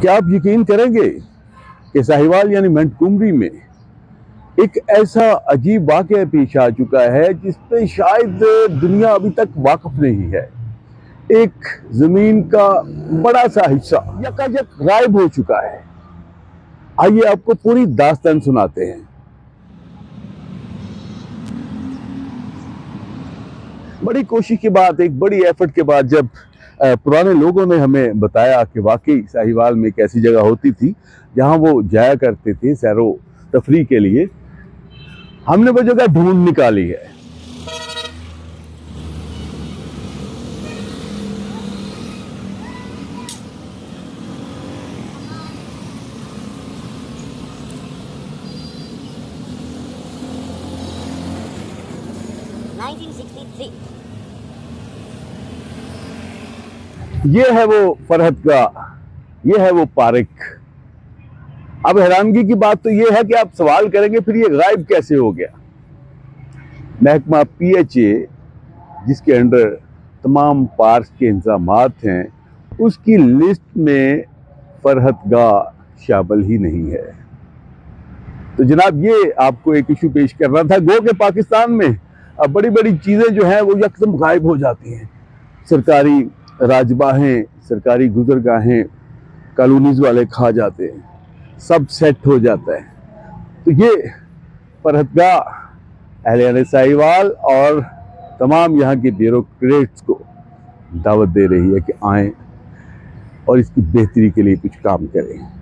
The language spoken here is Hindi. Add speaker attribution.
Speaker 1: क्या आप यकीन करेंगे कि साहिवाल यानी मंटगोमरी में एक ऐसा अजीब वाक़या पेश आ चुका है जिस पे शायद दुनिया अभी तक वाकिफ नहीं है। एक जमीन का बड़ा सा हिस्सा यकायक गायब हो चुका है। आइए आपको पूरी दास्तान सुनाते हैं। बड़ी कोशिश के बाद, एक बड़ी एफर्ट के बाद, जब पुराने लोगों ने हमें बताया कि वाकई साहिवाल में एक ऐसी जगह होती थी जहां वो जाया करते थे सैरो तफरी के लिए, हमने वो जगह ढूंढ निकाली है। ये है वो फरहद का, ये है वो पार्क। अब हैरानगी की बात तो ये है कि आप सवाल करेंगे फिर ये गायब कैसे हो गया। महकमा PHA जिसके अंडर तमाम पार्क के इंतजामात हैं, उसकी लिस्ट में फरहद गाह शामिल ही नहीं है। तो जनाब, ये आपको एक इशू पेश करना था। गो के पाकिस्तान में अब बड़ी बड़ी चीज़ें जो हैं वो यकदम गायब हो जाती हैं। सरकारी राजबाहें, सरकारी गुजरगाहें कॉलोनीज वाले खा जाते हैं, सब सेट हो जाता है। तो ये फरहदगाह अहले साहिवाल और तमाम यहाँ के ब्यूरोक्रेट्स को दावत दे रही है कि आएँ और इसकी बेहतरी के लिए कुछ काम करें।